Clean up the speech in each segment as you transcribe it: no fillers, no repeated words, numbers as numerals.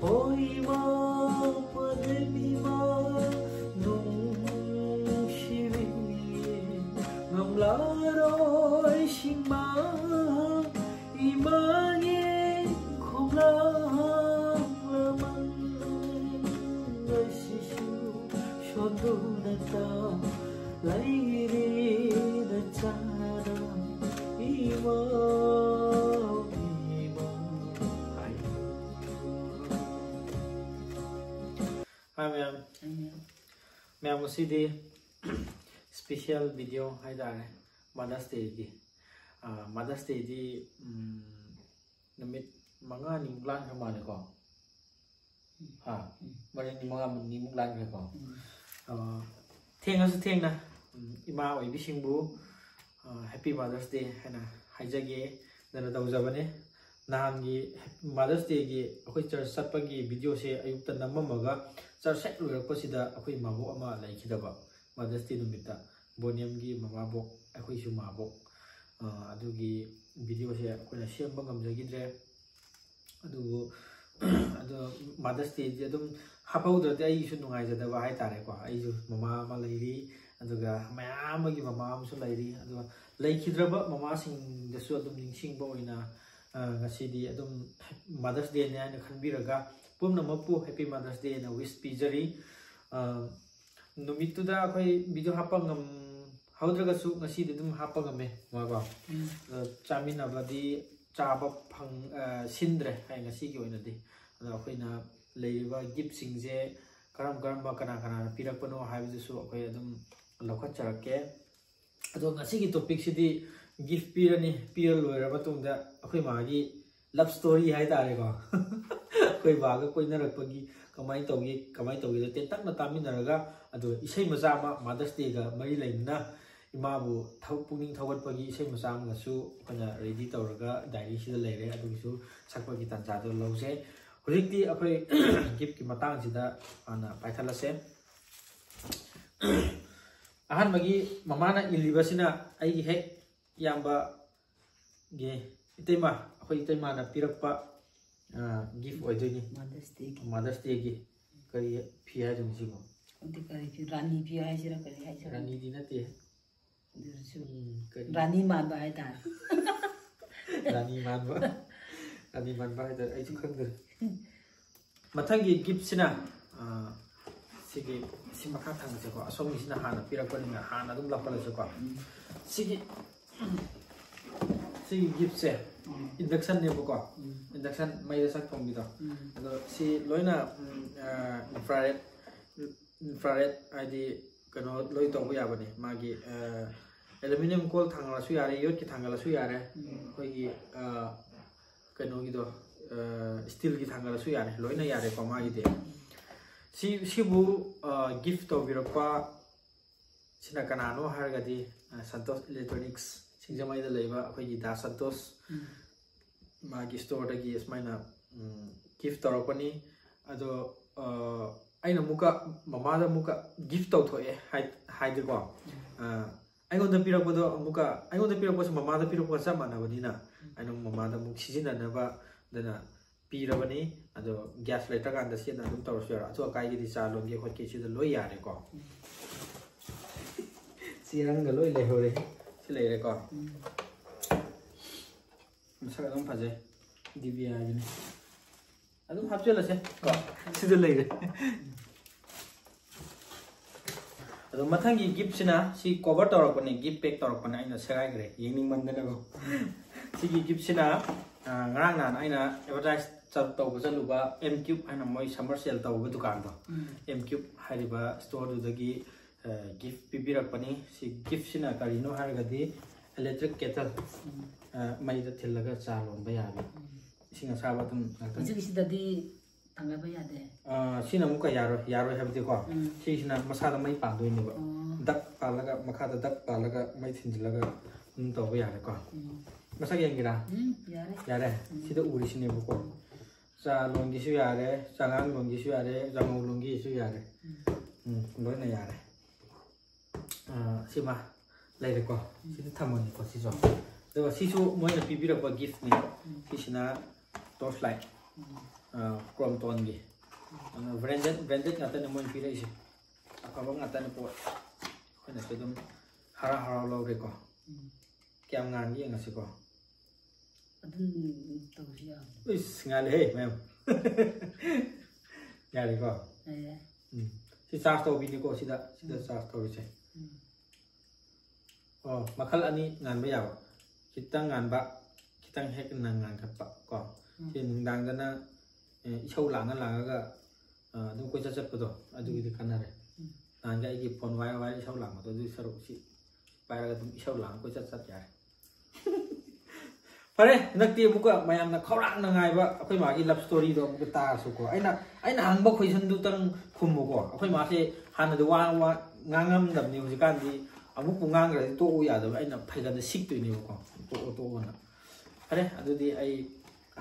ima pademima nung shiri ngamlaroi shima imanye khomlang raman asishu shodunata lairi na chara ima Hi ma'am. Ma'am ngasi special video hai dar Mother's Day di. Mother's Day di namit manga ni muglan kama ni ko. Mari ni manga ni muglan ni ko. Theng asu theng na ima oi bisingbu Happy Mother's Day hana haijage dana tawjabane. Nahangi Mother's Day gi akoi church satpagi video se ayukta namamaga church set loirakpasida akoi mabok ama laikhidaba Mother's Day numita boniam gi mamabok akoi su mabok adugi video se akoina semba ngamjagidre adu Mother's Day ji adum hapaudrate ai su nungaijadaba hai tare ko ai su mama ma lairi aduga mayam gi mama amsu lairi adu laikhidraba mama sing desu adum ningsingba oina ngasi adum Mother's Day ne ana khanbiraga pumna mapu Happy Mother's Day na wish pijari numituda akhoi video hapangam haudraga su ngasi adum hapangame maga chamina badi chaba phang sindre hai ngasi gi oina di akhoi na leiba gift singje karam ba kana pirakpano haibu su akhoi adum lokhat charake ado ngasi gi topic sidi gift pirani piral loira matungda akhoi magi love story hai tare ko koi baga koina rakpagi kamai taugi te takna taminaraga adu isai macha ma Mother's Day ga mari laina imabu puning thawatpagi isai macha ma su kana ready tauraga diary sida leire adu su sakpagi tanja do lause hojikti akhoi gift ki matang sida ana paithalase ahan magi mamana ilibasina ai hek yamba ge itema akhoi itema na pirakpa gift oidoni Mother's Day gi kari phi ha jum sibo onti kari phi rani phi ha sira kari ha sira rani di nate rani man ba hai ta rani man ba hai ta ai chu khangder mathangi gift sina sigi simakha thang se ko asom sina hana pirakpa ni hana dum lapala se ko sigi gift se induction ne ko induction mai da sak thong bido ado si loina infrared id kano loi to ya bani magi aluminum coil thangala su yare yot ki thangala su yare koi gi kano gi do steel gi thangala su yare loina yare ko magi de si bu gift to birakpa sina kanano hargadi Santos Electronics Singjamai da leiba akhoi gi da Santos magi store da gi esmaina gift toropani ado aina muka mama da muka gift to thoe hai de ko ai gon da pirak bodo muka ai gon da pirak boso mama da pirak bosa mana badina aina mama da muk sijina na ba dana pirabani ado gas lighter kan da sian dum tawso yara to kai gi di cha lon ge khot ke chi da loi yare ko sirang ga loi le hore si leire ko masaka dum phaje divya jine adum hapchela se ko sidu leire adum mathangi gift sina si cover torakone gift pack torakone aina serai gre yengning mandana ko si gift sina ngarang nan aina advertise tawba chaluba M Cube aina moi summer sale tawba dukan do M Cube hariba store du dagi gift pibirakpani si gift sina karino hargadi electric kettle mai da thillaga cha lomba yabi singa saba tum ji sidadi thanga ba yade sina muka yaro habdi ko sina masada mai pandoi ni ba dak palaga makhada dak palaga mai thinjilaga tawba yare ko masak yengira yare sida uri sine ko cha longi su yare changang longi su yare jangu longi su yare loina yare sima leire ko sida thamoni ko siso do sisu moina pibirakpa gift ni sisina torchlight กรมตนกี่branded งานแต่ในมันพี่ได้สิเขาบอกงานแต่ในปวดคนนั้นจะต้องหาเราเลยก่อนแกมงานนี้ยังไงสิก่อนอุ้ยงานเลยแม่งานเลยก่อนที่ซาสโตบินิโกสิดาซาสโตบิเชอ๋อมาคัลอันนี้งานไม่ยาวคิดตั้งงานบะคิดตั้งให้กันงานกับปะก่อนที่หนึ่งดังกันนะเช่าหลังกันหลังก็ต้องคุยจัดๆไปตัวอายุที่ขนาดไหนงานก็ไอ้ที่พอนไว้เช่าหลังตัวดูสรุปสิไปแล้วก็ต้องเช่าหลังคุยจัดๆใหญ่พอเลยนักเตะมุกอะมายามนักเขาหลังนังไงวะคุยมาอีลับสตอรี่ตัวมุกตาสุกไอ้น่ะหังบอกคุยฉันดูตั้งคุมมุกอ่ะคุยมาที่ฮันดูว่างางำแบบนี้สิการที่อามุกงางอะไรตัวอยากแต่ไอ้น่ะพยายามจะซิกตัวนี้ก่อนตัวน่ะพอเลยอันนี้ไอ้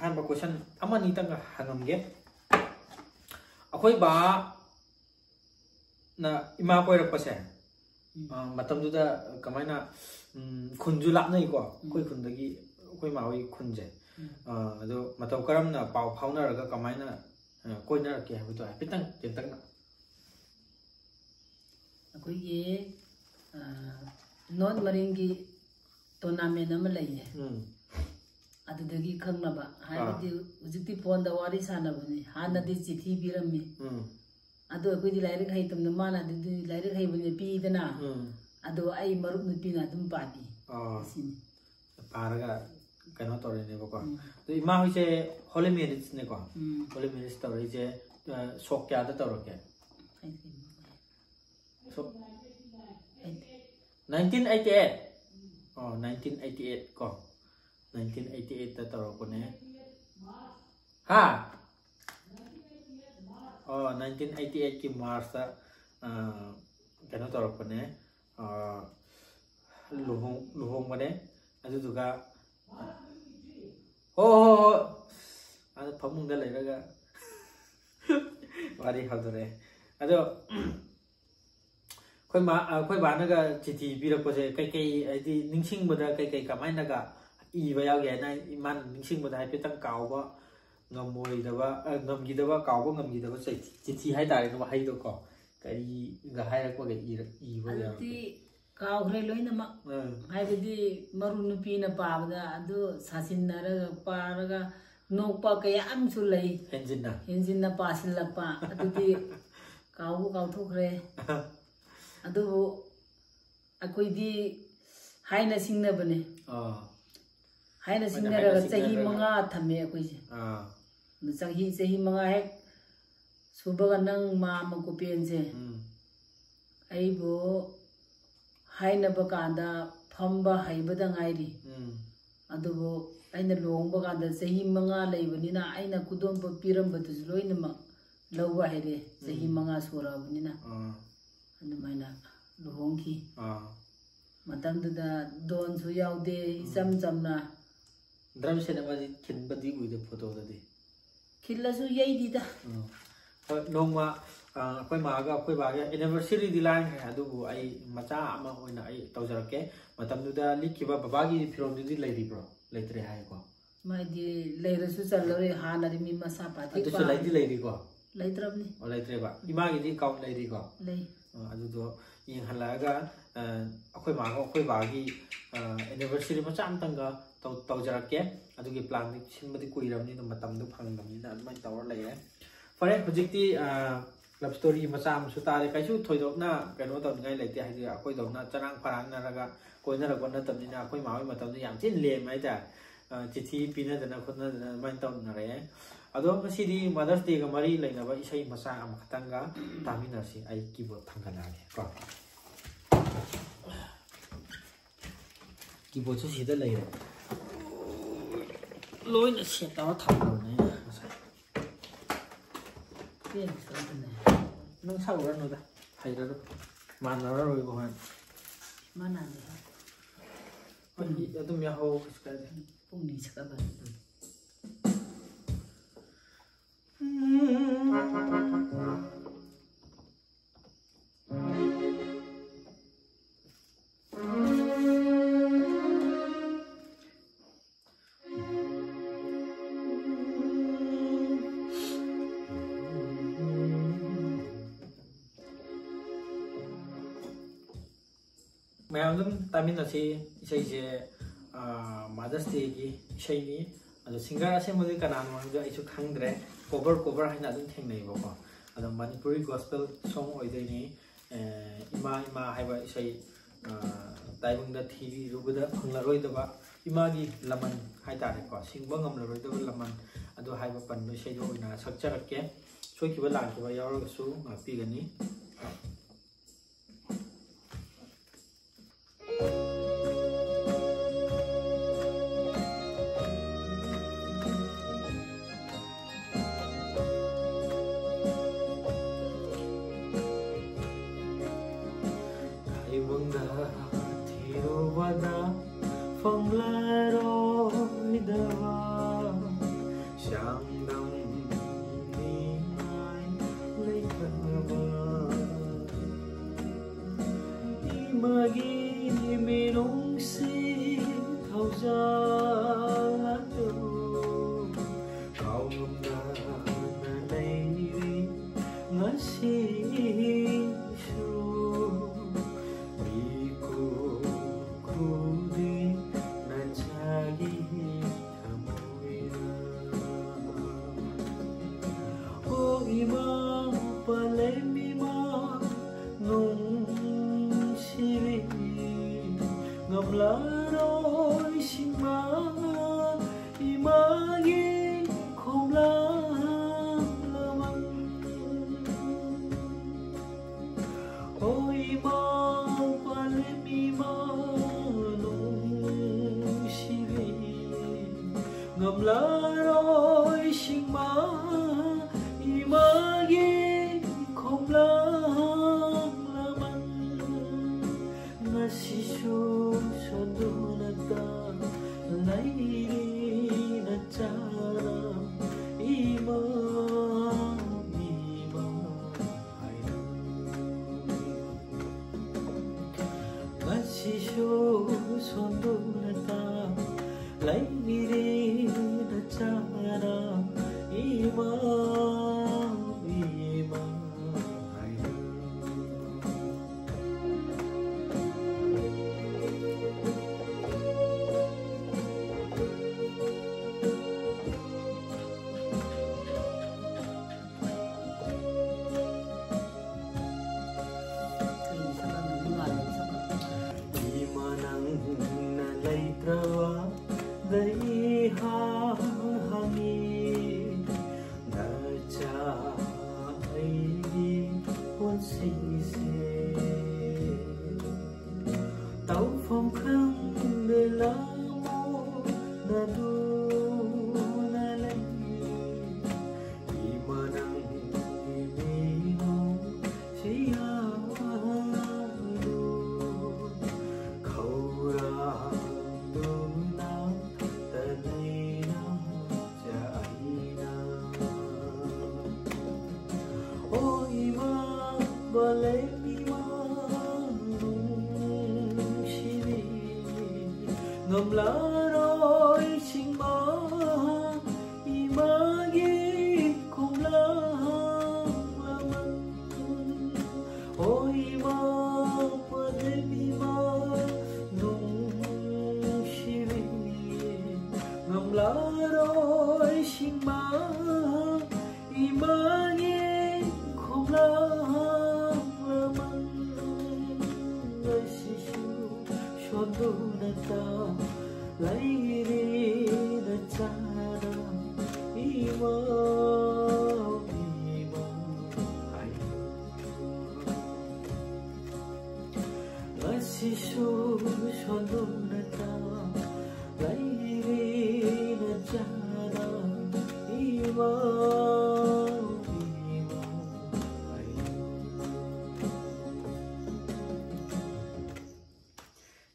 ฮันบอกคุยฉันอามันนี่ตั้งกับฮันงำเก็บคุยบ้าน่ะอิมาคุยรักภาษามาทำดูแต่ก็ไม่น่ะคุณจุลับนี่กว่าคุยคุณตะกี้คุยมาวิคุณเจดูมาทำกระมน่ะเป่าเผาน่ะแล้วก็ก็ไม่น่ะคุยน่ะเกี่ยวกับตัวพี่ตั้งเจนตั้งน่ะคุยกี้โน้ตมาริงกี้ตัวน้ำเมนมันเลยอันเดียวกันนะบ้าหายไปที่อุจิติพอนดาวาริสานะบุญฮานาดิจิที่พิรมีอันตัวคุยที่ไลร์ให้ตุ้มน้ำมันอันที่ไลร์ให้บุญปีเดนะอันตัวไอ้มารุนปีน่ะตุ้มปาดีปาร์ก็กันว่าตัวเนี้ยบอกว่าตัวอีมาวิเชฮอลลีมิริสเนี่ยก่อนฮอลลีมิริสตัววิเชโชคยาตัวตัวแก1988อ๋อ1988ก่อน1988ตัวตัวคนนี้ฮะอ๋อ1988की मार्चกันว่าตัวคนนี้luhongมาเนี่ยอันนี้ถูกก็โอ้อันนี้พอมึงได้เลยแล้วก็ว่าดีเขาตัวเนี่ยอันนี้ค่อยบ้านนั่นก็จิตที่ปีละก็จะใกล้ๆไอ้ที่นิ่งชิงบ่ได้ใกล้ๆกับไอ้นั่นก็อีไปเอาแก่ในมันนิ่งชิงบ่ได้ไปตั้งเก่าว่างมวยแต่ว่างมกีแต่ว่าเก่าก็งมกีแต่ว่าใส่จิตที่ให้ได้ก็ว่าให้ตัวก่อนก็ก็ให้แล้วก็อีไปเอากาวเคยเลยนะมั้งให้ไปที่มารุนปีน่ะป่าบ่ได้ดูสาสินน่ะแล้วป่าแล้วก็นกป่าก็ยังสุดเลยเห็นจินน่ะป่าสิละป่าดูที่กาวทุกเลยอันดูคุยที่ให้น่ะสิงน่ะบ่เนี่ยให้น่ะสิงน่ะแล้วใจหิมังอาทำเนี่ยคุยสิใจหิมังอาให้สุบกันนั่งมามันก็เปลี่ยนสิไอ้บ่ให้นับกันดาพัมบะให้บัดงไงดิอันดูไอ้นั่นลงบกันดาเสียมังอาเลยวันนี้นะไอ้นั่นคุดมปปีรมบัดจุลอยนมาลาวะให้เลยเสียมังอาสุราวันนี้นะอันนั้นไม่นะลงขี้มาตั้งแต่โดนสุยาวเดย์จำนะดรัมเซนมาดิคิดบัดดีกุยเดโฟโต้ได้คิดละสุยัยดีตาน้องมาคุยมาก็คุยบ่ายanniversary ดีไลน์ให้ดูไอ้มาจ้ามาโอ้ยนะไอ้ตัวจระเข้มาทำดูได้ลิขิตว่าบ้ากี้ฟิลล์ดีเลยดีบรอเลยตัวให้กว่าไม่ดีเลยรู้สึกจะเลยหานาริมีมาซาปาติตัวสุดเลยดีเลยดีกว่าเลยตรับนี่อ๋อเลยตัวแบบอีมากี้ที่เก่าเลยดีกว่าเลยอันดูตัวยิ่งหันหลังก็คุยมาก็คุยบ่ากี้anniversary มาจ้าตั้งก็ตัวจระเข้อันดูกี่ plan ที่ชิ้นมาที่คุยเรานี่ต้องมาทำดูพังแบบนี้นะไม่ตัวอะไรเนี่ยเพราะฉะนั้นโปรเจกต์ที่love story มาซ้ำสุดท้ายก็ชุดถอยดอกหน้ากันว่าตอนไงเลยที่ให้ดีคุยดอกหน้าจะนั่งพลังนั่นแล้วก็คุยนั่นแล้วก็นั่นตอนนี้นะคุยมาตอนนี้อย่างเช่นเลี้ยงไม่ได้จิตที่ปีนั้นแต่ละคนนั้นไม่ต้องอะไรเอาด้วยมาสิดี Mother's Day ก็มารีเลยนะว่าอีใช่มาซ้ำมาตั้งก็ตามนี้นะสิไอ้คีย์บอร์ดทำกันอะไรก็คีย์บอร์ดสุดที่ได้เลยลอยนะเสียตัวทำเลยนะnung sauran udah hai dah mana dah roi kohan mana nih pagi itu miaho sekali pungni sekali mayam dum tamin na si isai je Mother's Day gi isai ni ado singer ase modi kanan wang jo isu khangdre cover haina dum theng nei ba ko ado Manipuri gospel song oi dei ni ima haiba isai taibung da TV rubada phangla roi da ba ima gi laman hai ta ko singba ngam la roi da laman ado haiba pan no sei do na sakcharak ke soi ki ba lang ki ba yaw su ma pi gani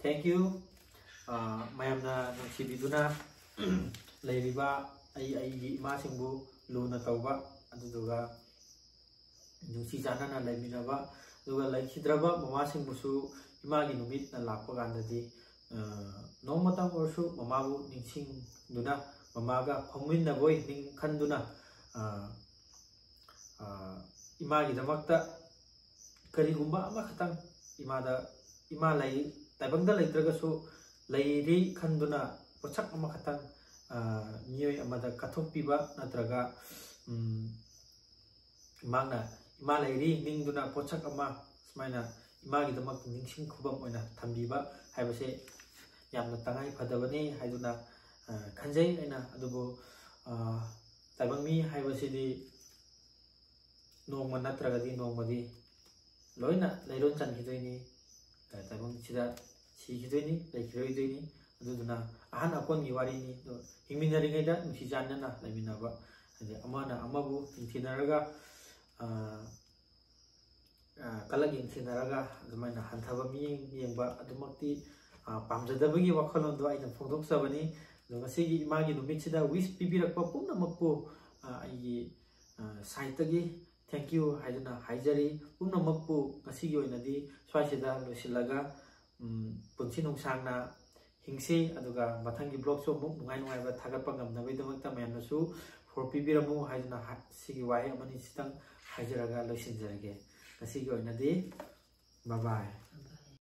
Thank you. Mayamna nungsibiduna leiriba ai ima singbu luna tauba aduga nungsi janana leiminaba aduga leikidraba mama singbusu imagi numit na lakpa gandadi nomata orsu mamabu ningsing duna mamaga phongminna boy ning khanduna imagi damakta karigumba ama khatang imada ima lay taibangda leitragasu leiri khanduna pochak ama khatang miyoi amada kathokpiba natraga imangna ima leiri ningduna pochak ama smaina imagi damak ningsing khubam oina thambiba haibase yamna tangai phadabani haiduna khanjai aina adubu taibangmi haibasidi nongma natragadi nongmadi loina leiron chan hidoini taibang sida si hidoini leikiroidoini aduduna ahan akon gi wari ni do hingminari da nusi janna laiminaba ade amana amabu tintinaraga kalagin tinaraga adumaina hanthaba mi yengba adumakti pamjadabagi wakhalon do aina phongdok sabani do ngasigi imagi numitida wish pibirakpa pumnamakpu ai site tagi thank you haiduna haijari pumnamakpu ngasigi oinadi swaisida losilaga punsi nungsangna hingse aduga mathangi blog so muk nungai nungai ba thagapa ngamnabai damakta mayamnasu for pibiramu haiduna sigi wai amani sitang haijaraga losinjarage ngasigi oinadi bye bye